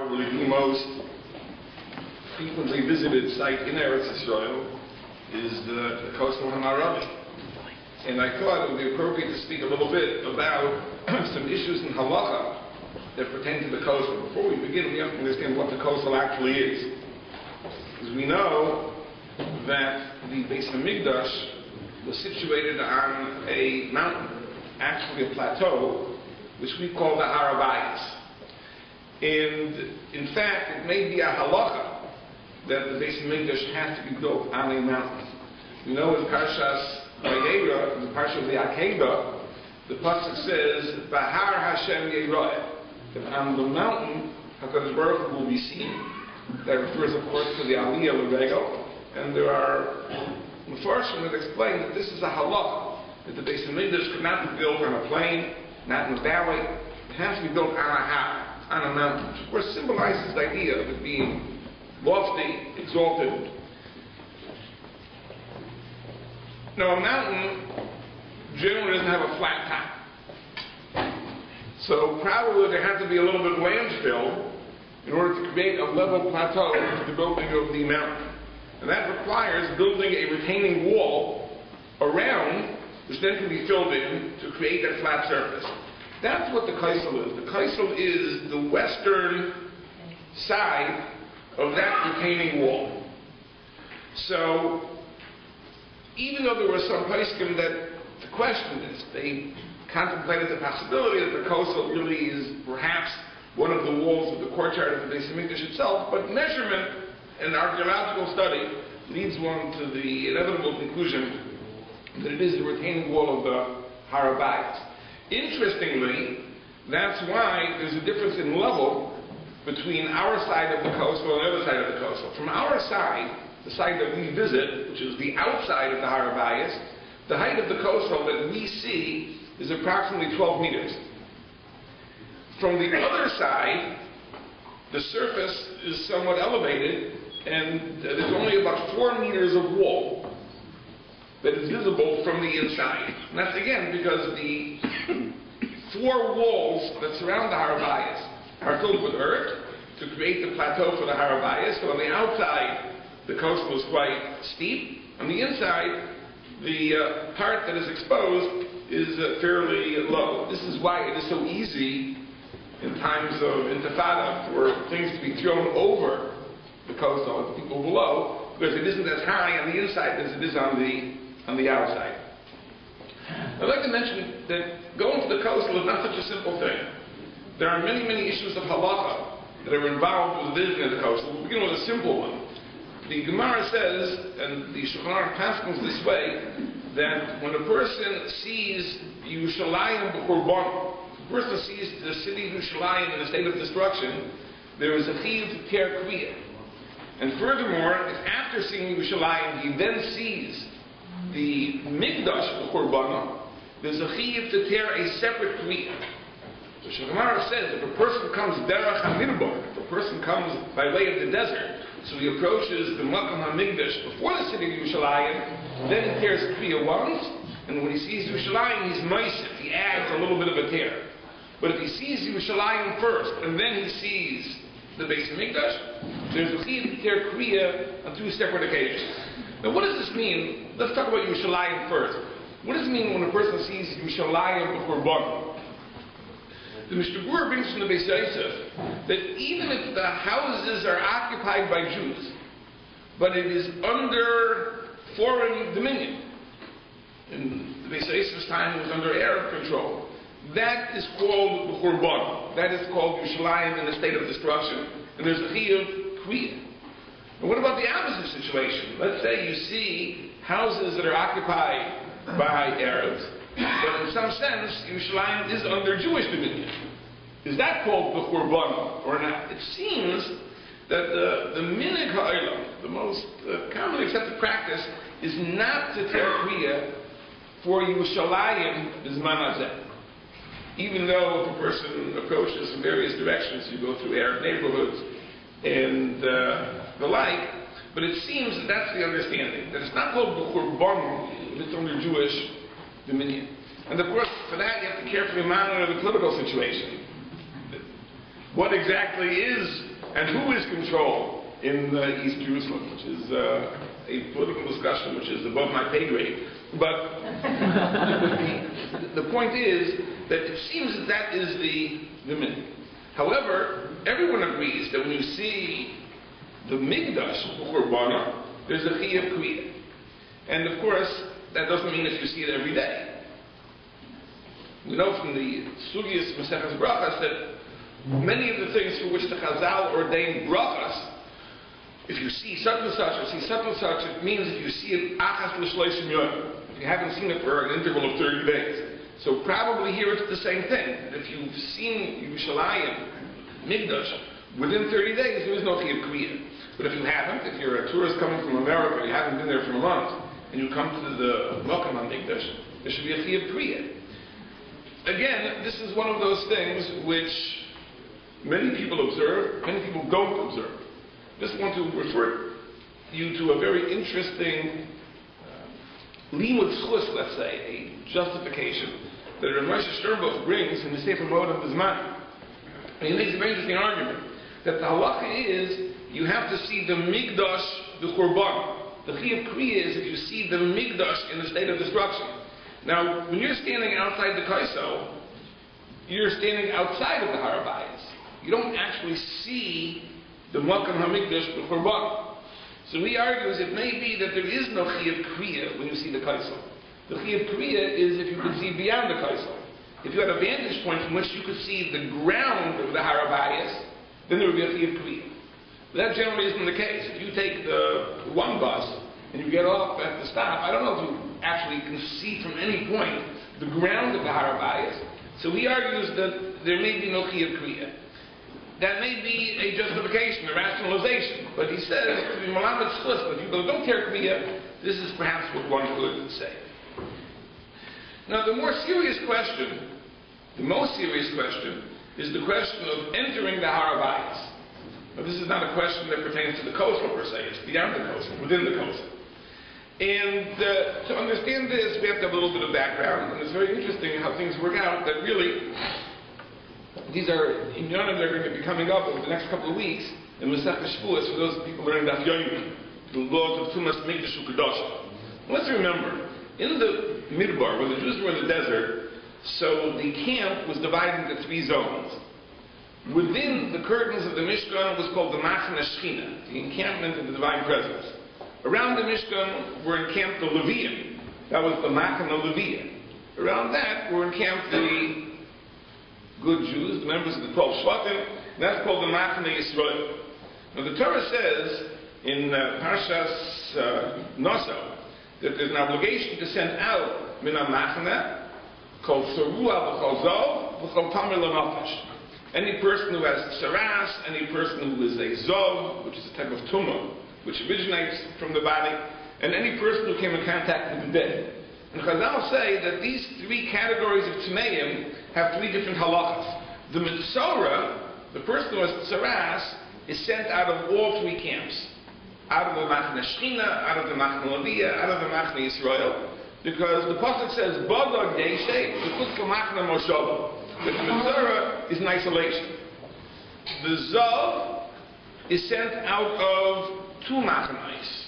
probably the most frequently visited site in Eretz Israel is the coastal Hamaravi. And I thought it would be appropriate to speak a little bit about some issues in halacha that pertain to the coastal. Before we begin, we have to understand what the coastal actually is. Because we know that the Beis Hamikdash was situated on a mountain, actually a plateau, which we call the Har Habayis. And in fact, it may be a halacha that the Beis Hamikdash has to be built on a mountain. We know in Parshas Vayera, in the Parsha of the Akedah, the pasuk says, "Bahar Hashem Yeroeh," that on the mountain HaKadosh Baruch Hu will be seen. That refers, of course, to the Aliyah L'Regel, and there are Mefarshim that explain that this is a halacha, that the Beis Hamikdash could not be built on a plain, not in a valley. It has to be built on a har, on a mountain, which of course symbolizes the idea of it being lofty, exalted. Now, a mountain generally doesn't have a flat top. So probably there had to be a little bit of landfill in order to create a level plateau for the building of the mountain. And that requires building a retaining wall around, which then can be filled in to create that flat surface. That's what the kaisel is. The kaisel is the western side of that retaining wall. So, even though there were some poskim that questioned this, they contemplated the possibility that the kaisel really is perhaps one of the walls of the courtyard of the Beis Hamikdash itself, but measurement and archaeological study leads one to the inevitable conclusion that it is the retaining wall of the Har Habayis. Interestingly, that's why there's a difference in level between our side of the coastal and the other side of the coastal. From our side, the side that we visit, which is the outside of the Har Habayis, the height of the coastal that we see is approximately 12 meters. From the other side, the surface is somewhat elevated, and there's only about 4 meters of wall that is visible from the inside. And that's again because the 4 walls that surround the Har Habayis are filled with earth to create the plateau for the Har Habayis. So on the outside, the coastal is quite steep. On the inside, the part that is exposed is fairly low. This is why it is so easy in times of intifada for things to be thrown over the coastal and the people below, because it isn't as high on the inside as it is on the outside. I'd like to mention that going to the coastal is not such a simple thing. There are many, many issues of halacha that are involved with visiting the coastal. We'll begin with a simple one. The Gemara says, and the Shulchan Aruch passes this way, that when a person sees Yerushalayim b'Churban, a person sees the city of Yerushalayim in a state of destruction, there is a chiyuv to tear kriya. And furthermore, if after seeing Yerushalayim he then sees the Mikdash b'Churban, there's a chiyuv to tear a separate kriya. So Shulchan says if a person comes derech hamidbar, if a person comes by way of the desert, so he approaches the Makom HaMikdash before the city of Yerushalayim, then he tears kriya once, and when he sees Yerushalayim, he's meisif, he adds a little bit of a tear. But if he sees Yerushalayim first, and then he sees the Beis Hamikdash, there's a chiyuv to tear kriya on 2 separate occasions. Now what does this mean? Let's talk about Yerushalayim first. What does it mean when a person sees Yerushalayim b'Churban? The Mishnah Berurah brings from the Beis Yosef that even if the houses are occupied by Jews, but it is under foreign dominion, in the Beis Yosef's time it was under Arab control, that is called B'Churban. That is called Yerushalayim in a state of destruction, and there's a chiyuv kriya. And what about the opposite situation? Let's say you see houses that are occupied by Arabs, but in some sense, Yerushalayim is under Jewish dominion. Is that called B'Churban or not? It seems that the minhag ha'olam, the most commonly accepted practice, is not to tear kriya for Yerushalayim b'zman hazeh. Even though if a person approaches from various directions, you go through Arab neighborhoods and the like, but it seems that that's the understanding, that it's not called B'Churban, it's under Jewish dominion. And of course, for that you have to carefully monitor the political situation. What exactly is And who is control in East Jerusalem, which is a political discussion which is above my pay grade. But the point is that it seems that that is the minhag. However, everyone agrees that when you see the Mikdash Churbana, there's a Chiyuv Kriyah. And of course, that doesn't mean that you see it every day. We know from the Sugyas Maseches Brachas that many of the things for which the Chazal ordained brachas, if you see such and such or see such and such, it means that you see it achas l'shloshim yom. If you haven't seen it for an interval of 30 days. So probably here it's the same thing. If you've seen Yerushalayim, Mikdash, within 30 days there is no Chiyuv Kriyah. But if you haven't, if you're a tourist coming from America, you haven't been there for a month, and you come to the Mokum HaMikdash, there should be a Chiyuv Kriyah. Again, this is one of those things which many people observe, many people don't observe. Just want to refer you to a very interesting limud schus, let's say, a justification that Rav Moshe Sternbuch brings in the Sefer Moed Bizman. And he makes a very interesting argument that the halacha is you have to see the Mikdash, the Churban. The Chiyuv Kriyah is if you see the Mikdash in a state of destruction. Now, when you're standing outside the Kaisel, you're standing outside of the Har HaBayis. You don't actually see the Mokum HaMikdash, the Churban. So he argues it may be that there is no Chiyuv Kriyah when you see the Kaisel. The Chiyuv Kriyah is if you could see beyond the Kaisel. If you had a vantage point from which you could see the ground of the Har HaBayis, then there would be a Chiyuv Kriyah. But that generally isn't the case. If you take the one bus and you get off at the stop, I don't know if you actually can see from any point the ground of the Har HaBayis. So he argues that there may be no Chiyuv Kriyah. That may be a justification, a rationalization, but he says to be malamed schus, but if you don't care Kriyah, this is perhaps what one could say. Now the more serious question, the most serious question, is the question of entering the Har HaBayis. Now this is not a question that pertains to the Kosel per se, it's beyond the Kosel, within the Kosel. And to understand this, we have to have a little bit of background, and it's very interesting how things work out, that really, these are inyanim that are going to be coming up over the next couple of weeks in Masechah Shavuos for those people learning Daf Yomi, the laws of Tumas Mikdash U'Kedoshim. Let's remember, in the Midbar, where the Jews were in the desert, so the camp was divided into 3 zones. Within the curtains of the Mishkan was called the Machane Shechina, the encampment of the Divine Presence. Around the Mishkan were encamped the Leviim, that was the Machane Leviim. Around that were encamped the good Jews, the members of the 12 Shvatim, and that's called the Machane Yisrael. Now the Torah says in Parshas Noso that there's an obligation to send out Min HaMachane called Sarua V'chol Zov V'chol Tamir L'Nafesh. Any person who has saras, any person who is a zov, which is a type of tumah, which originates from the body, and any person who came in contact with the dead. And Chazal say that these 3 categories of tmeim have 3 different halachas. The Mitzorah, the person who has saras, is sent out of all 3 camps. Out of the Machane Shechina, out of the Machane Leviya, out of the Machane Yisrael. Because the Pasuk says, Bodog Deishe, V'chutz L'Machane Moshovo. That the Mitzorah is in isolation. The Zov is sent out of 2 Machanes.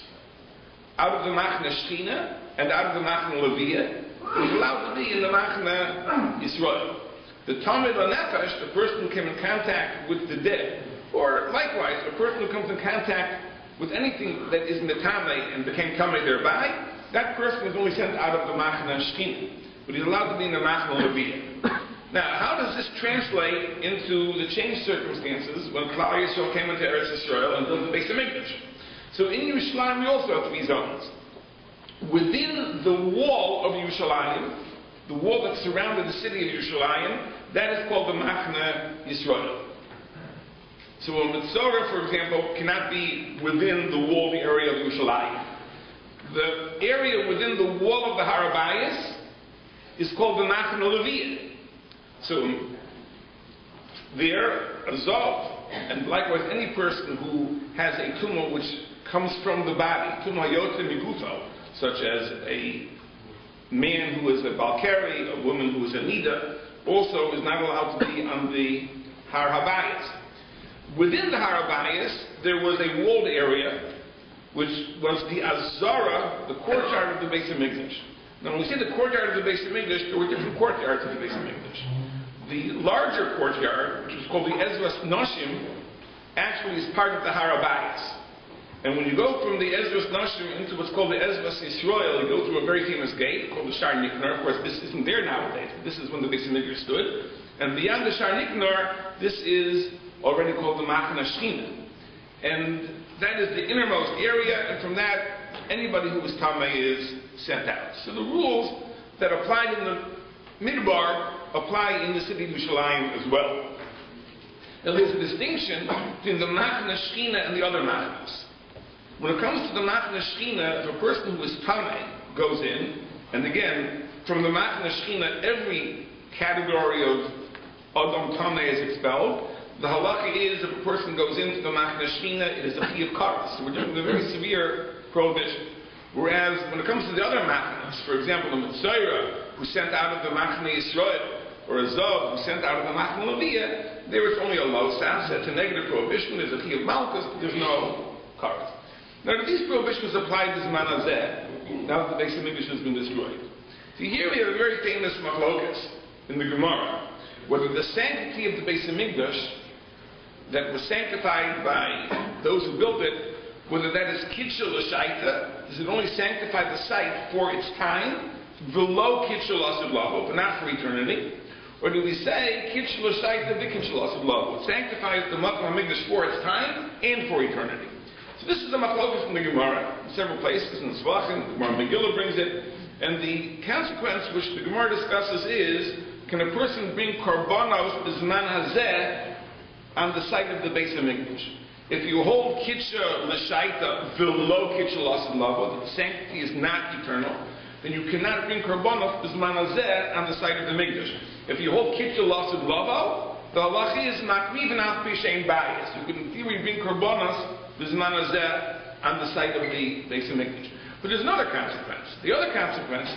Out of the Machane Shechina and out of the Machane Leviya. It is allowed to be in the Machane Yisrael. The Tamid L'Nefesh, the person who came in contact with the dead, or likewise, a person who comes in contact with anything that is Metame and became Tamid thereby, that person is only sent out of the Machane Shechina. But he's allowed to be in the Machane Leviya. Now, how does this translate into the changed circumstances when Klal Yisrael came into Eretz Yisrael and built the Beis HaMikdash? So in Yerushalayim we also have 3 zones. Within the wall of Yerushalayim, the wall that surrounded the city of Yerushalayim, that is called the Machane Yisrael. So a Mitzorah, for example, cannot be within the wall, the area of Yerushalayim. The area within the wall of the Har HaBayis is called the Machane Leviya. So there, a Zov, and likewise any person who has a tumor which comes from the body, tumor hayotze migufo, such as a man who is a Balkari, a woman who is a Nida, also is not allowed to be on the Har HaBayis. Within the Harabayas, there was a walled area, which was the Azara, the courtyard of the Beis Hamikdash. Now, when we say the courtyard of the Beis Hamikdash, there were different courtyards of the Beis Hamikdash. The larger courtyard, which was called the Ezras Noshim, actually is part of the Harabayas. And when you go from the Ezras Noshim into what's called the Ezras Yisrael, you go through a very famous gate called the Shar Niknar. Of course, this isn't there nowadays. This is when the Beis Hamikdash stood. And beyond the Shar Niknar, this is already called the Machna Shechina. And that is the innermost area, and from that, anybody who was Tameh is sent out. So the rules that applied in the Midbar apply in the city of Yerushalayim as well. Now there's a distinction between the Machna Shechina and the other Machnas. When it comes to the Machna Shechina, if a person who is Tameh goes in, and again, from the Machna Shechina, every category of Adam Tameh is expelled. The halacha is if a person goes into the Machna Shechina, it is a chiyuv kares. So we're doing a very severe prohibition. Whereas when it comes to the other Machnas, for example, the Mitzayra, who sent out of the Machna Yisrael, or a Zav, who sent out of the Machna Leviyah, there is only a losas. It's a negative prohibition. There's a chiyuv malchus. There's no kares. Now, do these prohibitions apply to Zman Hazeh, now that the Beis Hamikdash has been destroyed? See, here we have a very famous machlokas in the Gemara, whether the sanctity of the Beis Hamikdash that was sanctified by those who built it, whether that is kitchel l'shaita, does it only sanctify the site for its time, below kitchel asud lavo, but not for eternity? Or do we say kitchel l'shaita v'kitchel asud lavo? It sanctifies the Makom HaMikdash for its time and for eternity. So this is a machlokas from the Gemara, in several places, in Tzvachim, the Gemara Megillah brings it, and the consequence which the Gemara discusses is, can a person bring korbanos b'zman hazeh on the site of the Beis Hamikdash? If you hold kitcha l'shaita below kitcha l'asad lavo, the sanctity is not eternal, then you cannot bring korbanos b'zman hazeh on the site of the Mikdash. If you hold kitcha l'asad lavo, the halacha is makriv and al pi shein bias. You can in theory bring korbanos b'zman hazeh on the site of the Beis Hamikdash. But there's another consequence. The other consequence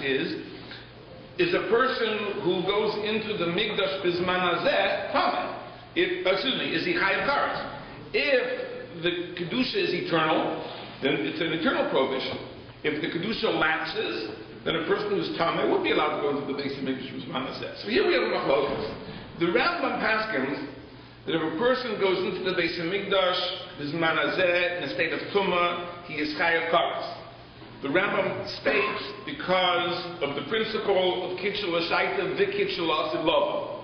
is a person who goes into the Mikdash b'zman hazeh tameh. Is he chayav kares? If the kedusha is eternal, then it's an eternal prohibition. If the kedusha lapses, then a person who's tameh would be allowed to go into the Beis Hamikdash b'zman hazeh. So here we have a machlokas. The Rambam paskins that if a person goes into the Beis Hamikdash b'zman hazeh in a state of tumah, he is chayav kares. The Rambam states because of the principle of kitchel l'shaita v'kitchel asud lavo.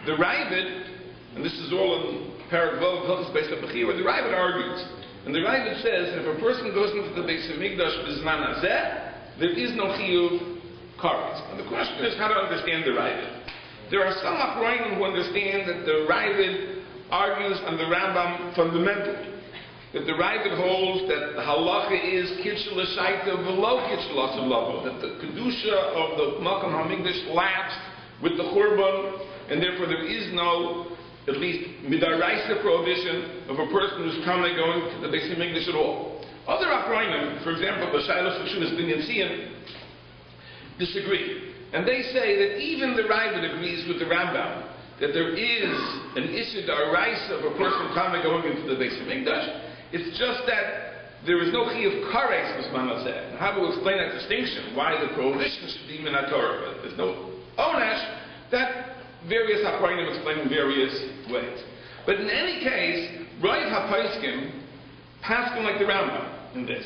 The Ravid, and this is all in Parak Vav, Hilchos Beis HaBechira, the Ravid argues, and the Ravid says that if a person goes into the Beis Hamikdash b'zman hazeh, there is no chiyuv kares. And the question is how to understand the Ravid. There are some Achronim who understand that the Ravid argues on the Rambam fundamentally. That the Ravid holds that the halacha is kitchel l'shaita below kitchel asud lavo, that the kedusha of the Makom HaMikdash lapsed with the Churban, and therefore there is no, at least midaraisa prohibition of a person who's coming going to the Beis Hamikdash at all. Other Achronim, for example, the Shailos Hashunas bin Yitziyim, disagree. And they say that even the Ravid agrees with the Rambam that there is an issue d'araisa of a person coming going into the Beis Hamikdash. It's just that there is no chiyuv kares b'zman hazeh. How do we explain that distinction? Why the prohibition should be min haTorah? There's no onesh. That various Achronim explain in various ways. But in any case, Rav HaPoskim paskin like the Rambam in this.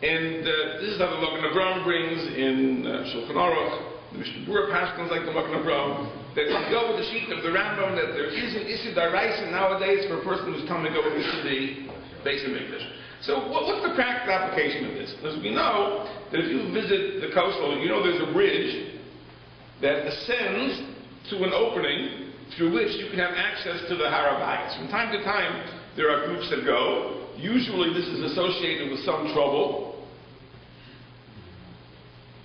And this is how the Magen Avraham brings in Shulchan Aruch. The Mishnah Berurah paskins like the Magen Avraham. That we go with the sheet of the Rambam that there is an issue d'araisa nowadays for a person who's coming to go into the Beis Hamikdash. So what's the practical application of this? As we know that if you visit the coastal, you know there's a bridge that ascends to an opening through which you can have access to the Harabayas. From time to time, there are groups that go. Usually this is associated with some trouble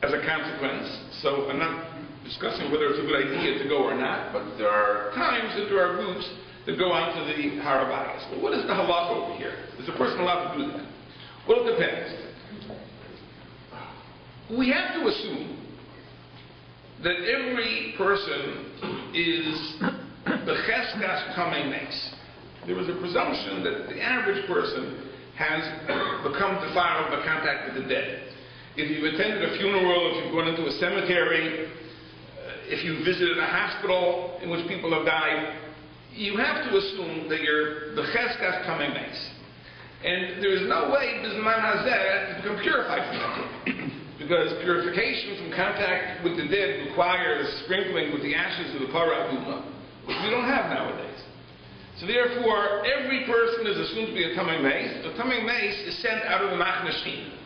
as a consequence. So I'm not discussing whether it's a good idea to go or not, but there are times that there are groups that go onto the Harabayas. But what is the halacha over here? Is a person allowed to do that? Well, it depends. We have to assume that every person is becheskas kamei nes. there is a presumption that the average person has become defiled by contact with the dead. If you've attended a funeral, if you've gone into a cemetery, if you visited a hospital in which people have died, you have to assume that you're the cheskas tamei meis. And there is no way bisman hazeh to become purified from that. Because purification from contact with the dead requires sprinkling with the ashes of the parah aduma, which we don't have nowadays. So therefore, every person is assumed to be a tamei meis. A tamei meis is sent out of the machna shechina.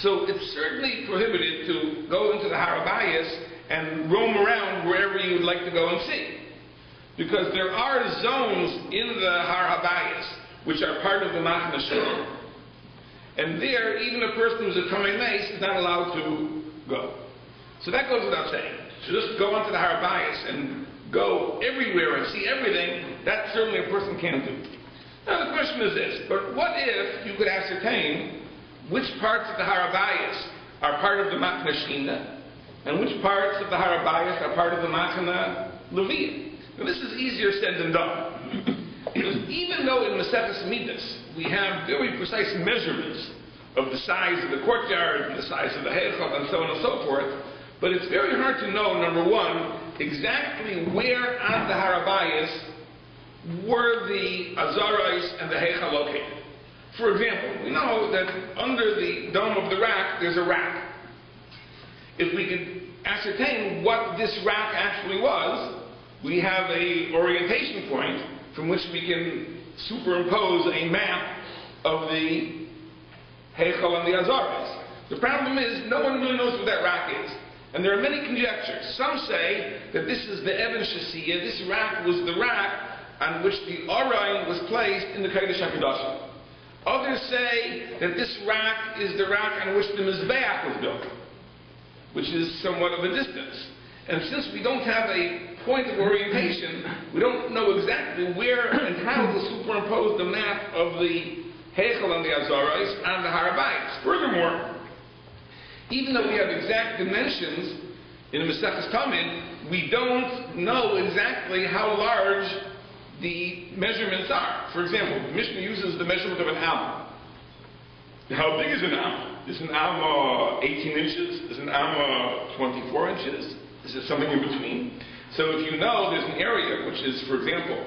So it's certainly prohibited to go into the Har HaBayis and roam around wherever you would like to go and see. Because there are zones in the Har HaBayis which are part of the machna shechina. And there, even a person who's a tamei meis is not allowed to go. So that goes without saying. So just go onto the Har HaBayis and go everywhere and see everything, that certainly a person can't do. Now the question is this, but what if you could ascertain which parts of the Har HaBayis are part of the machna shechina and which parts of the Har HaBayis are part of the machna leviyah? Now this is easier said than done. Because even though in Maseches Midas we have very precise measurements of the size of the courtyard and the size of the heichal and so on and so forth, but it's very hard to know, number one, exactly where on the Har HaBayis were the azarais and the heichal located. For example, we know that under the dome of the rack there's a rack. If we could ascertain what this rack actually was, we have an orientation point from which we can superimpose a map of the heichal and the azarais. The problem is no one really knows what that rack is. And there are many conjectures. Some say that this is the Eben Shasiyah, this rack was the rack on which the Orain was placed in the Kodesh HaKadoshim. Others say that this rack is the rack on which the Mizbeach was built, which is somewhat of a distance. And since we don't have a point of orientation, we don't know exactly where and how to superimpose the map of the heichal and the azarais on the Har HaBayis. Furthermore, even though we have exact dimensions in Maseches Tamid, we don't know exactly how large the measurements are. For example, the Mishnah uses the measurement of an amma. How big is an amma? Is an amma 18 inches? Is an amma 24 inches? Is it something in between? So if you know there's an area which is, for example,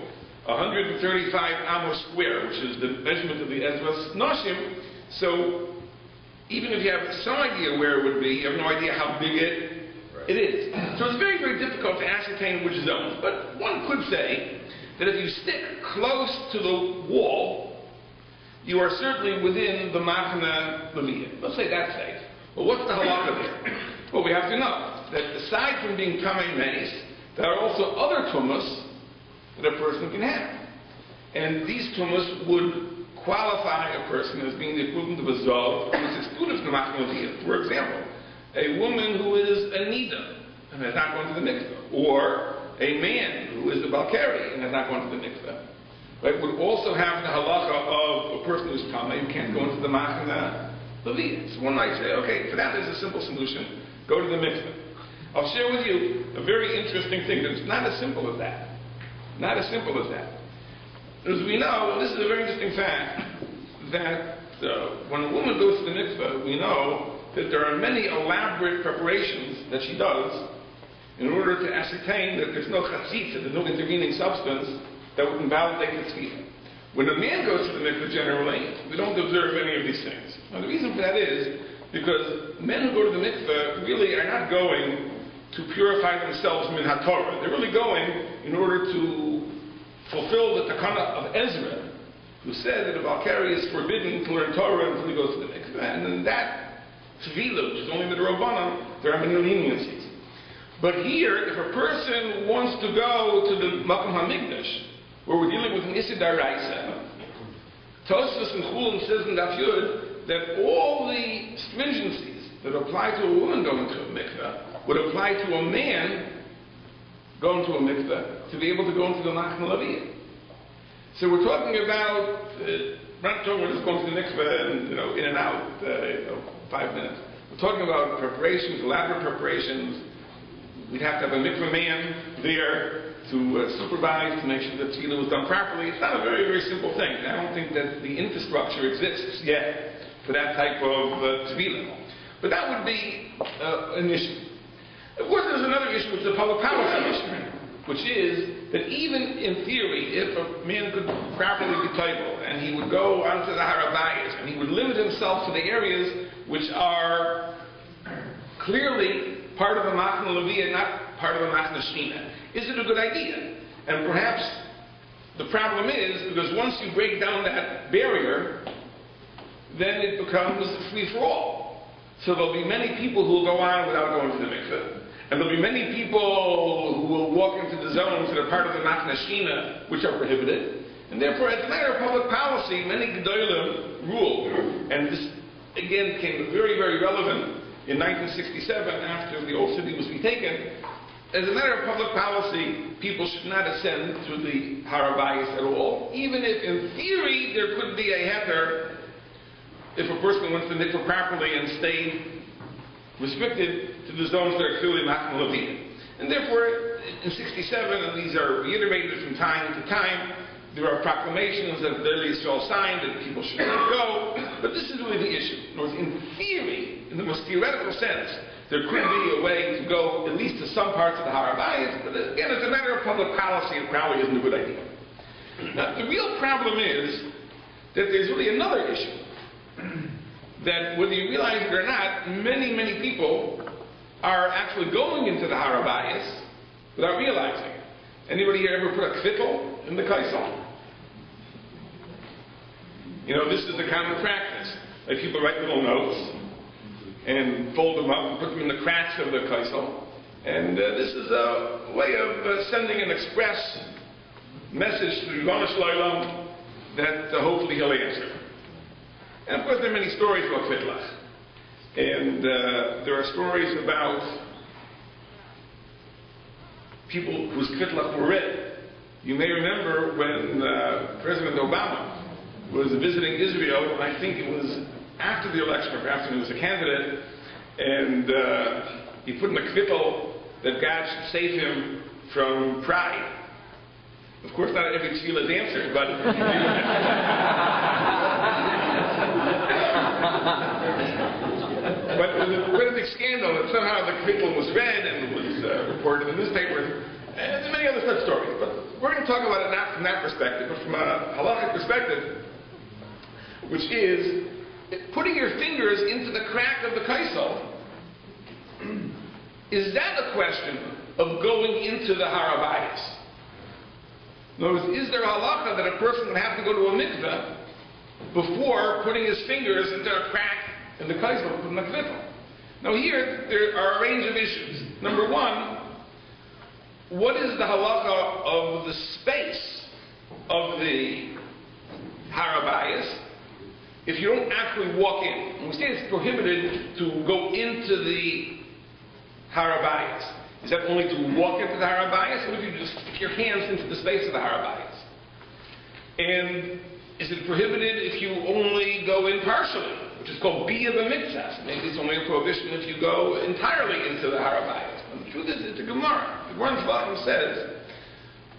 135 amos square, which is the measurement of the Ezras Noshim, so even if you have some idea where it would be, you have no idea how big it is. So it's very, very difficult to ascertain which zones. But one could say that if you stick close to the wall, you are certainly within the machna leviyah. Let's say that's safe. Well, what's the halakha there? Well, we have to know that aside from being tamei meis, there are also other tumas that a person can have. And these tumas would qualify a person as being the equivalent of a zov who is excluded from the machna leviyah. For example, a woman who is a nida and has not gone to the mikveh, or a man who is a balkari and has not gone to the mikveh, right, would also have the halacha of a person who's tamei who can't go into the machna leviyah. So one might say, okay, for that there's a simple solution: go to the mikveh. I'll share with you a very interesting thing that's not as simple as that. Not as simple as that. As we know, this is a very interesting fact, that when a woman goes to the mikveh, we know that there are many elaborate preparations that she does in order to ascertain that there's no chatzitza, there's no intervening substance that would invalidate the tefillah. When a man goes to the mikveh, generally, we don't observe any of these things. Now the reason for that is because men who go to the mikveh really are not going to purify themselves min haTorah. They're really going in order to fulfill the takana of Ezra, who said that a balkari is forbidden to learn Torah until he goes to the mikveh. And in that tefillah, which is only the Rabbanan, there are many leniencies. But here, if a person wants to go to the Makom HaMikdash, where we're dealing with an Issa D'Oraisa, Tosfos and Chulin says in Daf Yud that all the stringencies that apply to a woman going to a mikveh would apply to a man going to a mikveh to be able to go into the machna leviyah. So we're talking about, we're not talking about just going to the mikveh and, in and out, 5 minutes. We're talking about preparations, elaborate preparations. We'd have to have a mikveh man there to supervise, to make sure that tefillah was done properly. It's not a very, very simple thing. I don't think that the infrastructure exists yet for that type of tefillah. But that would be an issue. Of course, there's another issue, which is a public policy issue, which is that even in theory, if a man could properly be table, and he would go onto the Harabayas, and he would limit himself to the areas which are clearly part of a Machna Levi and not part of a Machna Shina, is it a good idea? And perhaps the problem is, because once you break down that barrier, then it becomes free-for-all. So there'll be many people who will go on without going to the mikveh. And there'll be many people who will walk into the zones that are part of the Machna Shina, which are prohibited. And therefore, as a matter of public policy, many Gedolim rule. And this, again, became very, very relevant in 1967 after the old city was retaken. As a matter of public policy, people should not ascend to the Harabayas at all, even if, in theory, there could be a heter if a person went to the mikveh properly and stayed restricted to the zones that are clearly Machna Levi. And therefore, in 67, and these are reiterated from time to time, there are proclamations that the Yisrael signed that people should not go, but this is really the issue. In other words, in theory, in the most theoretical sense, there could be a way to go at least to some parts of the Harabayas, but again, as a matter of public policy, it probably isn't a good idea. Now, the real problem is that there's really another issue. That whether you realize it or not, many, many people are actually going into the Harabayas without realizing it. Anybody here ever put a kvittel in the kaisel? You know, this is the common practice. Like people write little notes and fold them up and put them in the cracks of the kaisel. And this is a way of sending an express message to the Ribono Shel Olam that hopefully he'll answer. And of course there are many stories about Kvittlach. And there are stories about people whose Kvittlach were read. You may remember when President Obama was visiting Israel, and I think it was after the election, or perhaps when he was a candidate, and he put in a kvittel that God should save him from pride. Of course, not every tefillah is answered, but but it was quite a big scandal that somehow the kvittel was read and was reported in the newspapers, and many other such stories. But we're going to talk about it not from that perspective, but from a halachic perspective, which is putting your fingers into the crack of the kaisel. Is that a question of going into the Harabayas? In other words, is there a halacha that a person would have to go to a mikveh before putting his fingers into a crack in the kaisel from the kvittel? Now here, there are a range of issues. Number one, what is the halacha of the space of the Harabayas if you don't actually walk in? And we say it's prohibited to go into the Harabayas. Is that only to walk into the Harabayas, or if you just stick your hands into the space of the Harabayas? And is it prohibited if you only go in partially, which is called Bia B'Mitzvah? Maybe it's only a prohibition if you go entirely into the Harabayas. And the truth is, it's a Gemara. The Gemara in Shvatim says,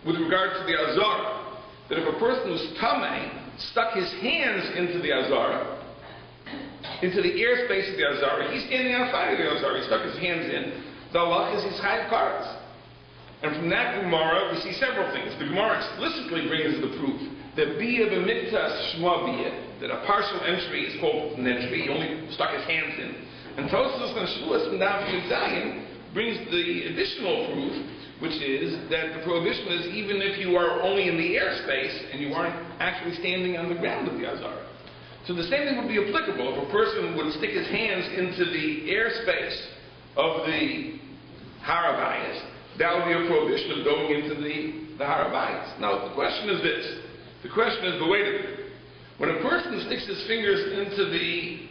with regard to the Azara, that if a person who's Tameh stuck his hands into the Azara, into the airspace of the Azara, he's standing outside of the Azara, he stuck his hands in, the halach is his chayav kares. And from that Gemara, we see several things. The Gemara explicitly brings the proof that Bia B'Mitzvah Shma Bia, that a partial entry is called an entry, he only stuck his hands in. And Tosfos and Shavuos from Daf Zayin brings the additional proof, which is that the prohibition is even if you are only in the airspace and you aren't actually standing on the ground of the Azara. So the same thing would be applicable if a person would stick his hands into the airspace of the Harabayas. That would be a prohibition of going into the Harabayas. Now the question is this. The question is, but wait a minute. When a person sticks his fingers into the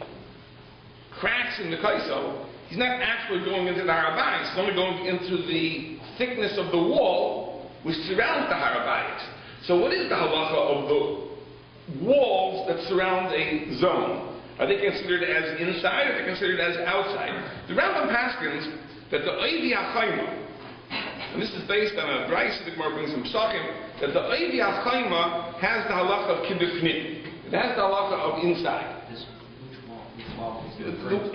cracks in the kaisel, he's not actually going into the Harabayas. He's only going into the thickness of the wall which surrounds the Harabayas. So what is the halacha of the walls that surround a zone? Are they considered as inside, or are they considered as outside? The Rambam paskins that the Oivi HaChaima, and this is based on a brayse the Gemara brings from Psachim, that the Oivi HaChaima has the halacha of Kibbutz. It has the halacha of inside.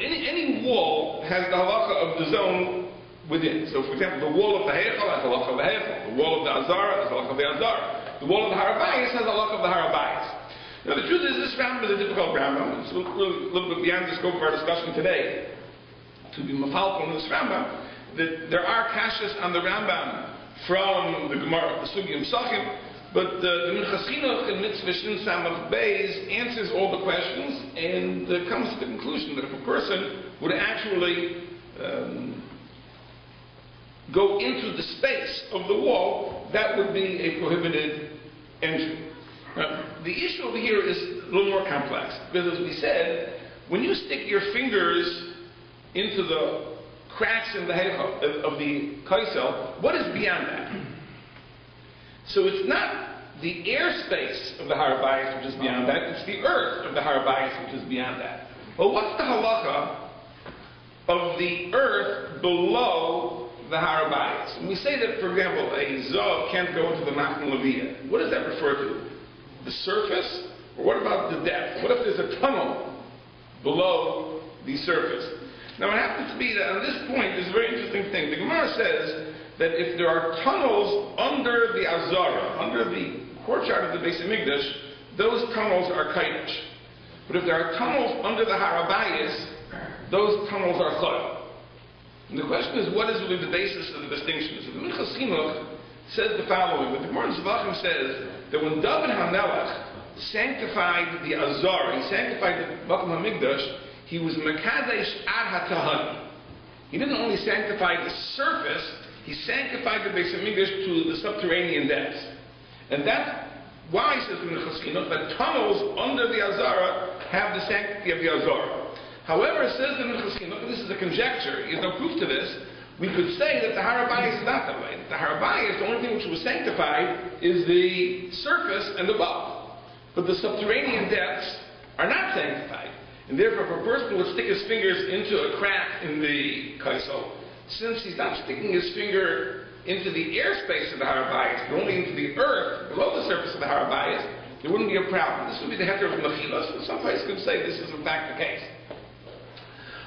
Any wall has the halacha of the zone within. So, for example, the wall of the Heichal has the halacha of the Heichal. The wall of the Azara has the halacha of the Azara. The wall of the Harabayas has the halacha of the Harabayas. Now, the truth is, this Rambam is a difficult Rambam. It's a little bit beyond the scope of our discussion today. To be mafalkal in this Rambam, that there are kashas on the Rambam from the Gemara, the Sugi and Psachim, but the Minchas Chinuch in Mitzvah Shin Samach Beis answers all the questions and comes to the conclusion that if a person would actually go into the space of the wall, that would be a prohibited entry. Now, the issue over here is a little more complex, because as we said, when you stick your fingers into the cracks in the heichal of the kaisel, what is beyond that? So it's not the airspace of the Harabayas which is beyond that, it's the earth of the Harabayas which is beyond that. Well, what's the halacha of the earth below the Harabayas? And we say that, for example, a zav can't go into the Machne Leviyah. What does that refer to? The surface? Or what about the depth? What if there's a tunnel below the surface? Now, it happens to be that on this point, there's a very interesting thing. The Gemara says that if there are tunnels under the Azara, under the courtyard of the Beis Hamikdash, those tunnels are Kaidish. But if there are tunnels under the Harabayas, those tunnels are Chayil. And the question is, what is really the basis of the distinction? So the Minchas Chinuch says the following, that the Gemara in Zvachim says that when David HaMelech sanctified the Azara, he sanctified the Makom HaMikdash, he was Mekadesh Ad HaTahani. He didn't only sanctify the surface, he sanctified the Beis Hamikdash to the subterranean depths. And that's why, says the Minchas Chinuch, that tunnels under the Azara have the sanctity of the Azara. However, says the Minchas Chinuch, and this is a conjecture, there's no proof to this, we could say that the Harabayas is not that way. The Harabayas, the only thing which was sanctified is the surface and above. But the subterranean depths are not sanctified. And therefore, if a person would stick his fingers into a crack in the kaisel, since he's not sticking his finger into the airspace of the Harabayas, but only into the earth below the surface of the Harabayas, there wouldn't be a problem. This would be the heter of Mechilas, and some places could say this is in fact the case.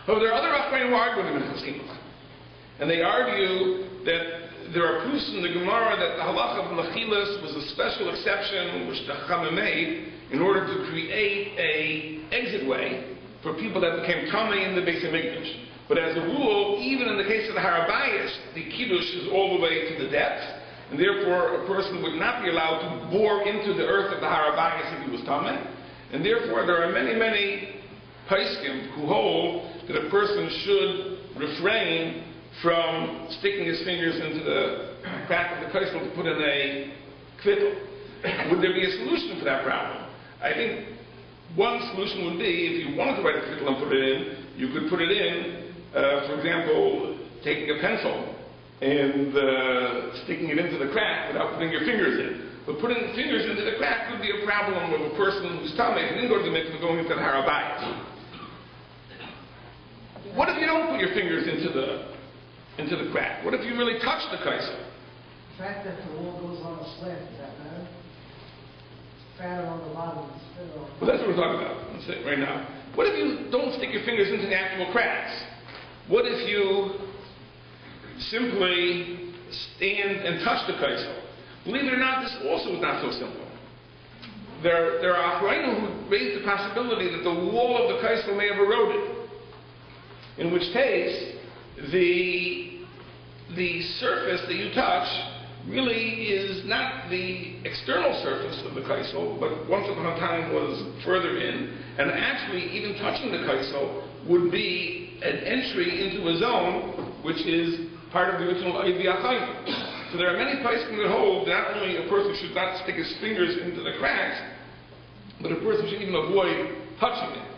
However, there are other Achronim who argue with the Minchas Chinuch. And they argue that there are proofs in the Gemara that the halacha of Mechilas was a special exception which the Chachamim made in order to create an exit way for people that became Tamei in the Beis Hamikdash. But as a rule, even in the case of the Harabayas, the Kiddush is all the way to the depths, and therefore a person would not be allowed to bore into the earth of the Harabayas if he was Tamei. And therefore there are many, many Paiskim who hold that a person should refrain from sticking his fingers into the crack of the kaisel to put in a kvittel. Would there be a solution for that problem? I think one solution would be, if you wanted to write a kvittel and put it in, you could put it in, for example, taking a pencil and sticking it into the crack without putting your fingers in. But putting the fingers into the crack would be a problem of a person who's Tamei, who didn't go to the mikveh, going into the Harabayas. What if you don't put your fingers into the crack? What if you really touch the kaisel? The fact that the wall goes on a slant, does that matter? It's fatter on the bottom. Well, that's what we're talking about right now. What if you don't stick your fingers into the actual cracks? What if you simply stand and touch the kaisel? Believe it or not, this also is not so simple. There are Achronim who raise the possibility that the wall of the kaisel may have eroded. In which case, the surface that you touch really is not the external surface of the kaisel, but once upon a time was further in, and actually even touching the kaisel would be an entry into a zone which is part of the original Oivi HaChaima. So there are many places that hold not only a person should not stick his fingers into the cracks, but a person should even avoid touching it.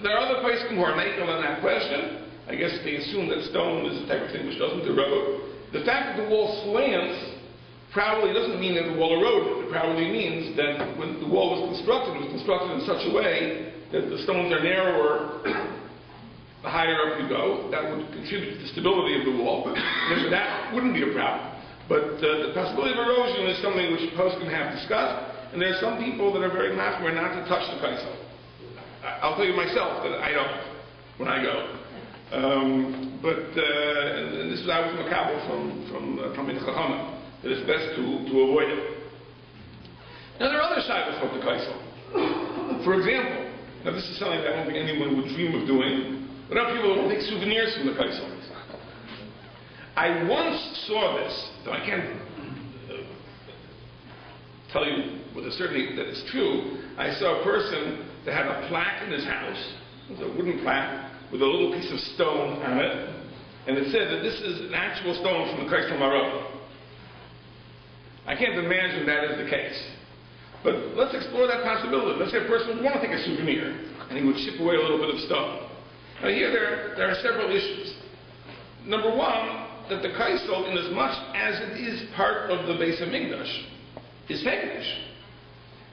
There are other places who are making on that question. I guess they assume that stone is the type of thing which doesn't erode. The fact that the wall slants probably doesn't mean that the wall eroded. It probably means that when the wall was constructed, it was constructed in such a way that the stones are narrower The higher up you go, that would contribute to the stability of the wall. Remember, that wouldn't be a problem. But the possibility of erosion is something which poskim have discussed, and there are some people that are very machmir not to touch the kaisel. I'll tell you myself that I don't when I go. And this is I was makabel from Chachama, that it's best to avoid it. Now there are other sides of the kaisel. For example, now this is something that I don't think anyone would dream of doing. But other people will take souvenirs from the kaisel. I once saw this, though I can't tell you with a certainty that it's true. I saw a person that had a plaque in his house. It was a wooden plaque with a little piece of stone on it, and it said that this is an actual stone from the kaisel Marot. I can't imagine that is the case. But let's explore that possibility. Let's say a person would want to take a souvenir, and he would chip away a little bit of stone. Now here there are several issues. Number one, that the kaisel, in as much as it is part of the Beis HaMikdash, is Hekdesh.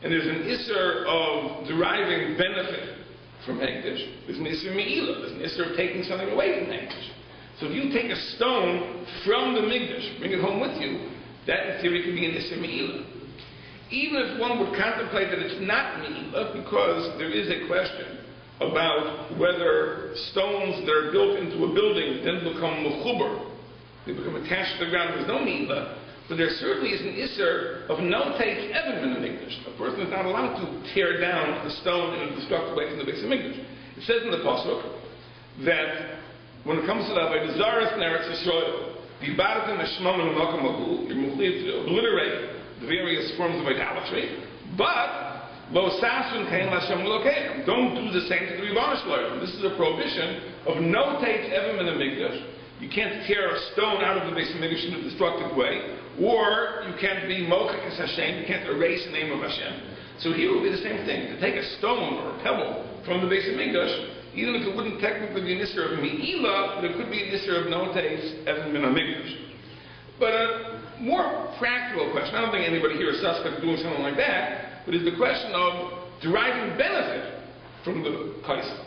And there's an isser of deriving benefit from Hekdesh. There's an isser me'ilah. There's an isser of taking something away from Hekdesh. So if you take a stone from the Mikdash, bring it home with you, that in theory could be an isser me'ilah. Even if one would contemplate that it's not me'ilah, because there is a question about whether stones that are built into a building then become mechuber, they become attached to the ground. There's no me'ilah, but there certainly is an isser of no take even in the Mikdash. A person is not allowed to tear down a stone in a destructive way from the Beis HaMikdash. It says in the pasuk that when it comes to the Avodah Zarah in Eretz Yisrael, dibartem eshmam l'makom hahu, you're mechuyev to obliterate the various forms of idolatry, but lo sasun kain l'Hashem l'Elokeichem, don't do the same to the Rebbeinu Shalom. This is a prohibition of no take even in the Mikdash. You can't tear a stone out of the Beis HaMikdash in a destructive way, or you can't be mochek as Hashem, you can't erase the name of Hashem. So here would be the same thing. To take a stone or a pebble from the Beis HaMikdash, even if it wouldn't technically be an isser of me'ilah, there could be an isser of no taste even min HaMikdash. But a more practical question, I don't think anybody here is suspect of doing something like that, but is the question of deriving benefit from the kaisel.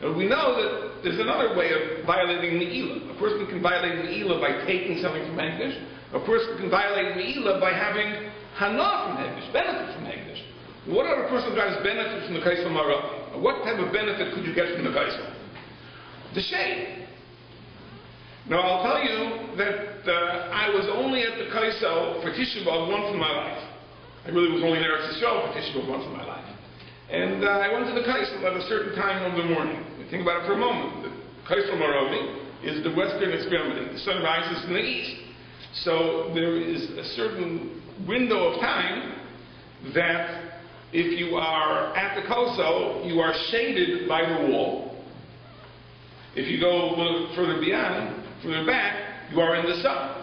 And we know that there's another way of violating me'ilah. A person can violate me'ilah by taking something from Hekdesh. A person can violate me'ilah by having hana from Hekdesh, benefit from Hekdesh. What other person got his benefit from the kaisel Marah? What type of benefit could you get from the kaisel? The shade. Now I'll tell you that I was only at the kaisel for Tisha B'Av once in my life. I really was only there at Tisha for Tisha B'Av once in my life. And I went to the kaisel at a certain time of the morning. Think about it for a moment. The kaisel Maravi is the western extremity. The sun rises in the east. So there is a certain window of time that if you are at the kaisel, you are shaded by the wall. If you go a little further beyond, further back, you are in the sun.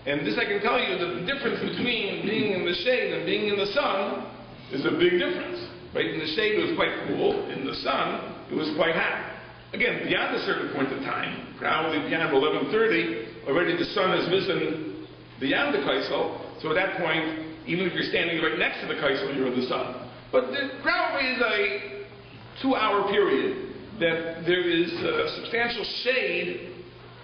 And this I can tell you that the difference between being in the shade and being in the sun is a big difference. Right? In the shade it was quite cool. In the sun it was quite hot. Again, beyond a certain point of time, probably beyond 11:30, already the sun has risen beyond the kaisel. So at that point, even if you're standing right next to the kaisel, you're in the sun. But there probably is a 2-hour period that there is substantial shade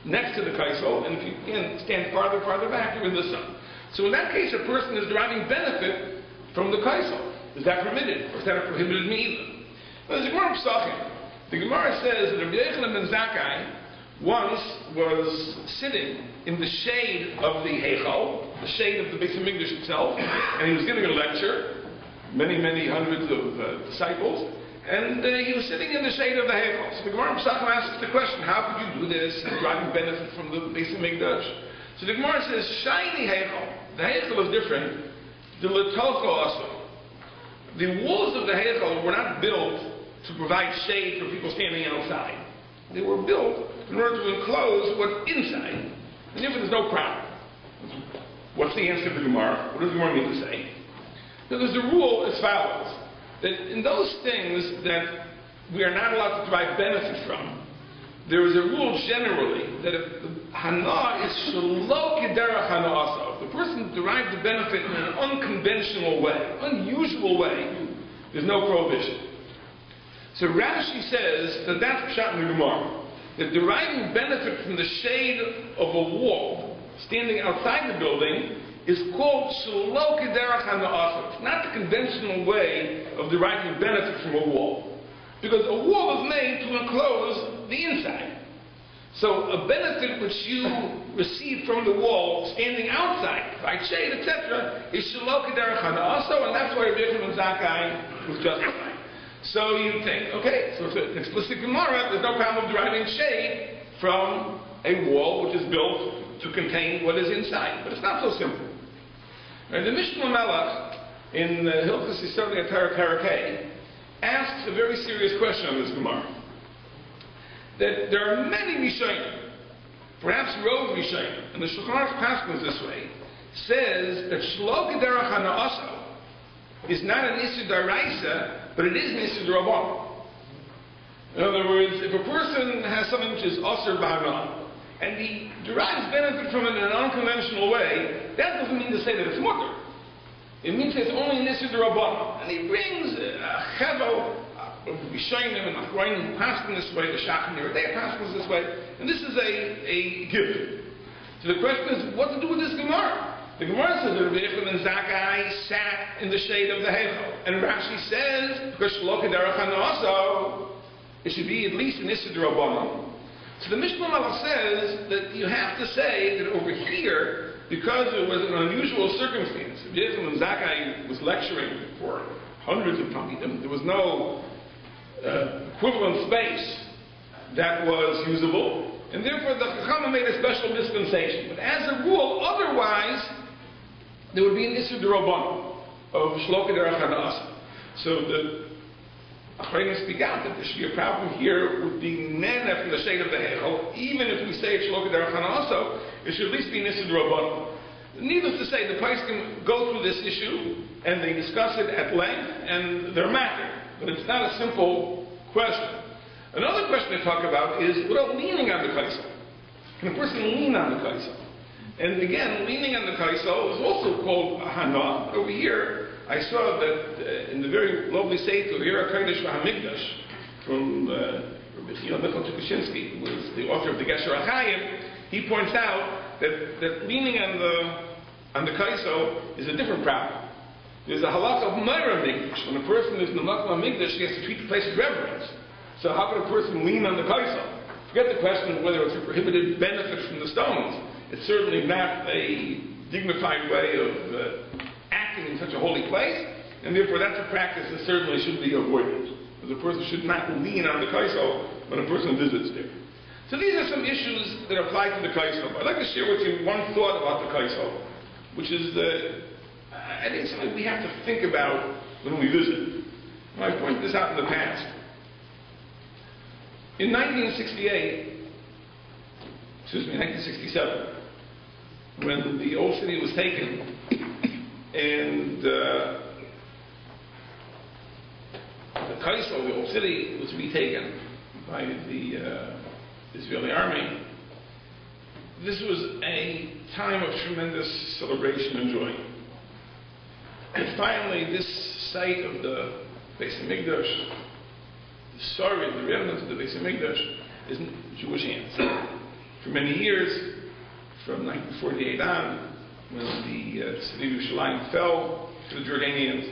next to the kaisel, and if you stand farther back, you're in the sun. So in that case, a person is deriving benefit from the kaisel. Is that permitted, or is that a prohibited me'ilah? Well, there's a Gemara Pesachim. The Gemara says that Rabbi Yochanan ben Zakkai once was sitting in the shade of the Heichal, the shade of the Beis HaMikdash itself, and he was giving a lecture, many hundreds of disciples, and he was sitting in the shade of the Heichal. So the Gemara Pesachim asks the question, how could you do this, deriving benefit from the Beis HaMikdash? So the Gemara says, shiny Heichal. The Heichal is different. The L'tocho also. The walls of the Heichal were not built to provide shade for people standing outside. They were built in order to enclose what's inside. And therefore there's no problem. What's the answer to the Gemara? What does the Gemara mean to say? Now there's a rule as follows, that in those things that we are not allowed to derive benefit from, there is a rule generally that if the hana is shelo kederach hana asa, if the person derived the benefit in an unconventional way, unusual way, there's no prohibition. So Rashi says that that's pshat in the Gemara. that deriving benefit from the shade of a wall standing outside the building is called shelo kederach hana'asa. It's not the conventional way of deriving benefit from a wall, because a wall is made to enclose the inside. So a benefit which you receive from the wall standing outside, like shade, etc., is shelo kederach hana'asa, and that's why Rabbi Yochanan ben Zakkai was justified. So you think, okay, so it's an explicit Gemara, there's no problem of deriving shade from a wall which is built to contain what is inside. But it's not so simple. Now, the Mishnah Melech in Hilchos Yisrael Atara Parakeh asks a very serious question on this Gemara. That there are many Rishonim, perhaps Rov Rishonim, and the Shulchan Aruch Paschal this way, says that shelo kederach hana'asa is not an Isur D'Oraisa, but it is an Isur D'Rabbanan. In other words, if a person has something which is Asur B'Hana, and he derives benefit from it in an unconventional way, that doesn't mean to say that it's mutter. It means it's only an Isur D'Rabbanan. And he brings a chevel of Rishonim and Achronim who pass in this way, the Shachar they pass this way, and this is a gift. So the question is, what to do with this Gemara? The Gemara says that Rabbi Yochanan ben Zakkai sat in the shade of the Heichal. And Rashi says, because shelo kederach hana'asa, it should be at least an Isur D'Rabbanan. So the Mishnah Melech says that you have to say that over here, because it was an unusual circumstance, Rabbi Yochanan ben Zakkai was lecturing for hundreds of Talmidim, there was no equivalent space that was usable, and therefore the Chachamim made a special dispensation. But as a rule, otherwise, there would be an Isur D'Rabbanan of shelo kederach hana'asa. So the Achronim speak out that there should be a problem here with the nene from the shade of the Heichal. Even if we say it's shelo kederach hana'asa, it should at least be an Isur D'Rabbanan. Needless to say, the Poskim go through this issue and they discuss it at length, and they're matter. But it's not a simple question. Another question they talk about is what about leaning on the kaisel? Can a person lean on the kaisel? And again, leaning on the kaisel is also called a hana. Over here, I saw that in the very lovely Sefer Ira Kodesh VaHamikdash from Rabbi Chiel Michal Tukushinsky, who was the author of the Gesher HaChaim, he points out that leaning on the kaisel is a different problem. There's a halakha of Meira Mikdash. When a person is in the Makom HaMikdash, he has to treat the place with reverence. So how can a person lean on the kaisel? Forget the question of whether it's a prohibited benefit from the stones. It's certainly not a dignified way of acting in such a holy place, and therefore that's a practice that certainly should be avoided. Because a person should not lean on the kaisel when a person visits there. So these are some issues that apply to the kaisel. I'd like to share with you one thought about the kaisel, which is I think something we have to think about when we visit. And I've pointed this out in the past. In 1967, when the old city was taken, and the Kaisel, the old city, was retaken by the Israeli army, this was a time of tremendous celebration and joy. And finally, this site of the Beis HaMikdash, the remnants of the Beis HaMikdash, is in Jewish hands. For many years, from 1948 on, when the city of Yerushalayim fell to the Jordanians,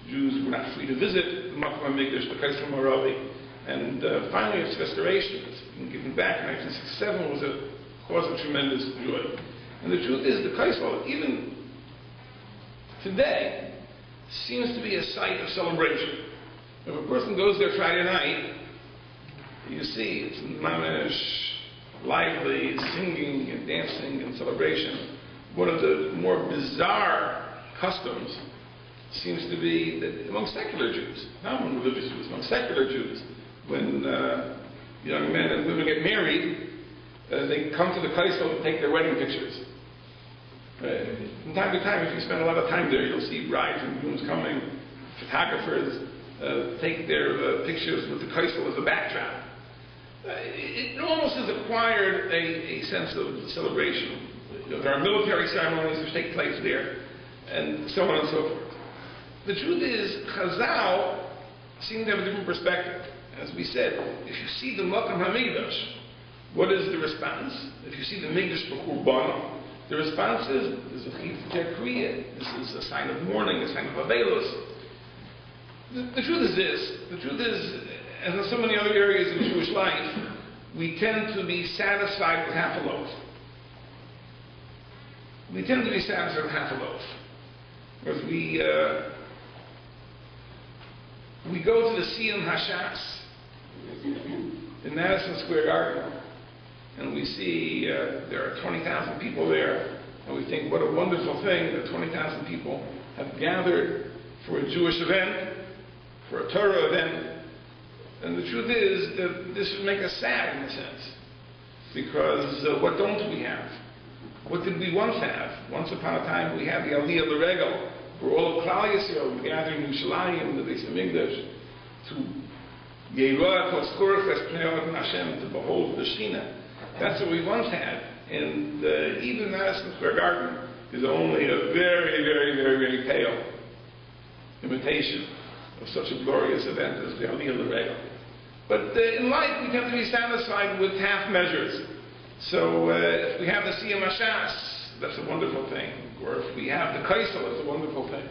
Jews were not free to visit the Makom HaMikdash, the Kaisel Moravi, and finally its restoration, it's been given back in 1967, was a cause of tremendous joy. And the truth is, the Kaisel, even today, seems to be a site of celebration. If a person goes there Friday night, you see it's mamish, lively, singing and dancing and celebration. One of the more bizarre customs seems to be that among secular Jews, not among religious Jews, among secular Jews, when young men and women get married, they come to the Kaisel to take their wedding pictures. From time to time, if you spend a lot of time there, you'll see brides and grooms coming, photographers take their pictures with the Kaisel as a backdrop. It almost has acquired a sense of celebration. There are military ceremonies which take place there, and so on and so forth. The truth is, Chazal seem to have a different perspective. As we said, if you see the Makom HaMikdash What is the response? If you see the Migdash B'Kurban, the response is, there's a Chiyuv Kriya. This is a sign of mourning, a sign of Avelos. The truth is this. The truth is, as in so many other areas of Jewish life, we tend to be satisfied with half a loaf. We tend to be satisfied with half a loaf. Because we go to the Siyam Hashas in Madison Square Garden, and we see there are 20,000 people there, and we think, what a wonderful thing that 20,000 people have gathered for a Jewish event, for a Torah event. And the truth is that this should make us sad in a sense, because what don't we have? What did we once have? Once upon a time we had the Aliyah L'Regel, where all of Klal Yisrael would gather in Yerushalayim, in the Beis HaMikdash, to Yeirah Koskorach Es Pnei Hashem, to behold the Shekhinah. That's what we once had. And even Madison Square Garden is only a very, very, very, very pale imitation of such a glorious event as the Aliyah L'Regel. But in life we tend to be satisfied with half measures. So if we have the Siyam Hashas, that's a wonderful thing. Or if we have the Kaisel, it's a wonderful thing.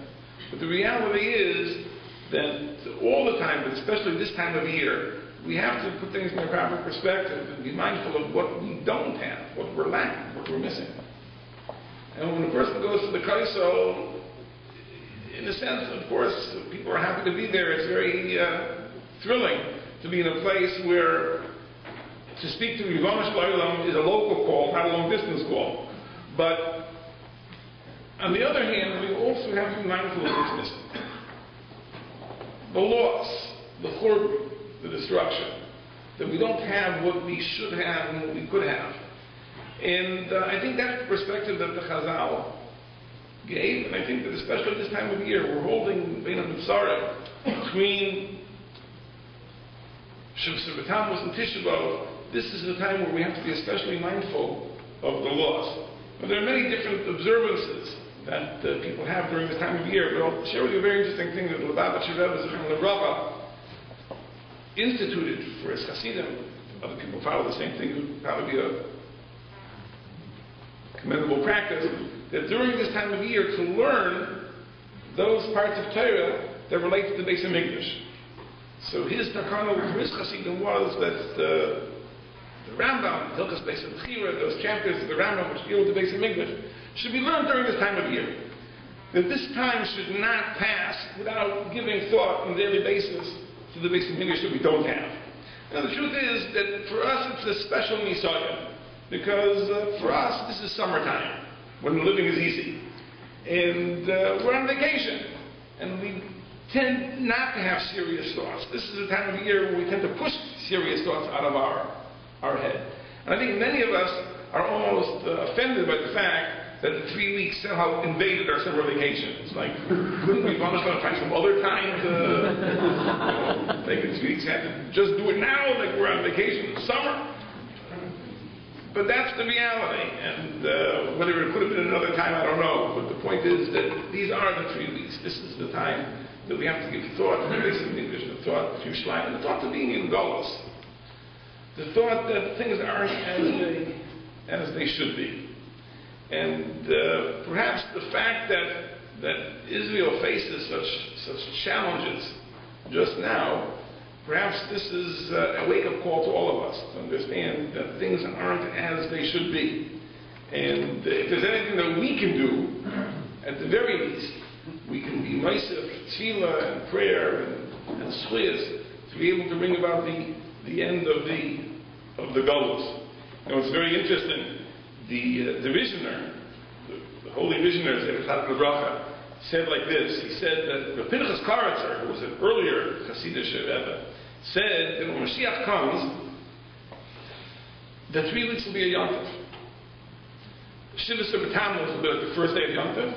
But the reality is that all the time, but especially this time of year, we have to put things in their proper perspective and be mindful of what we don't have, what we're lacking, what we're missing. And when a person goes to the Kaisel, in a sense, of course, people are happy to be there. It's very thrilling to be in a place where to speak to Ribono Shel Olam is a local call, not a long-distance call. But on the other hand, we also have to be mindful of what's missing. The loss, the churban, the destruction. That we don't have what we should have and what we could have. And I think that's the perspective that the Chazal gave, and I think that especially this time of year, we're holding Bein HaMitzarim between Shavuos B'Tammuz and Tisha B'Av. This is the time where we have to be especially mindful of the loss. But there are many different observances that people have during this time of year, but I'll share with you a very interesting thing that Lubavitcher Rebbe Zichron Livracha instituted for his Hasidim. Other people follow the same thing. It would probably be a commendable practice, that during this time of year to learn those parts of Torah that relate to the Beis HaMikdash. So his takana for his Hasidim was that the Rambam, Hilchos Beis HaBechira, those chapters of the Rambam which deal with the Beis HaMikdash, should be learned during this time of year. That this time should not pass without giving thought on a daily basis to the Beis HaMikdash that we don't have. Now the truth is that for us it's a special nisayah, because for us this is summertime, when the living is easy. And we're on vacation, and we tend not to have serious thoughts. This is a time of year where we tend to push serious thoughts out of our head. And I think many of us are almost offended by the fact that the 3 weeks somehow invaded our summer vacation. It's like, couldn't we find some other time to take it 3 weeks? Have to just do it now, like we're on vacation in the summer? But that's the reality, and whether it could have been another time, I don't know. But the point is that these are the 3 weeks. This is the time that we have to give thought to the Beis HaMikdash, the thought to Yerushalayim, and the thought to being in Golos. The thought that things aren't as they should be. And perhaps the fact that Israel faces such challenges just now, perhaps this is a wake-up call to all of us to understand that things aren't as they should be. And if there's anything that we can do, at the very least, we can be Meisef, Tefillah, and prayer, and Schlias, to be able to bring about the end of the Golus. Now it's very interesting, the visioner, the holy visioner, Zechatzat Livracha, said like this. He said that Rav Pinchas Karatzer, who was an earlier Hasidic Rebbe, said that when Mashiach comes, the 3 weeks will be a Yom Tov. Shavuos B'Tammuz will be like the first day of Yom Tov,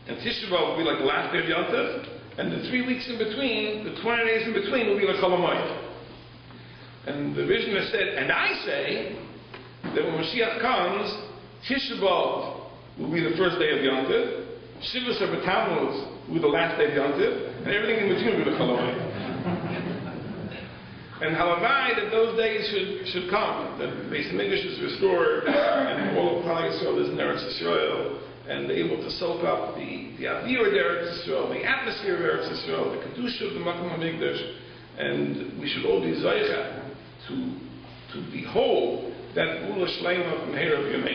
and Tisha B'Av will be like the last day of Yom Tov, and the 3 weeks in between, the 20 days in between, will be like Chol HaMoed. And the visioner said, and I say that when Mashiach comes, Tisha B'Av will be the first day of Yom Tov, Shavuos B'Tammuz will be the last day of Yom Tov, and everything in between will be the Chol HaMoed. And halavai that those days should come, that the Beis Hamikdash is restored, and all of Klal Yisrael is in Eretz Yisrael, and they're able to soak up the avir of Eretz Yisrael, the atmosphere of Eretz Yisrael, the kedusha of the Makom HaMikdash, and we should all be zeicha to behold that Gula Shleima from Herav Yemei.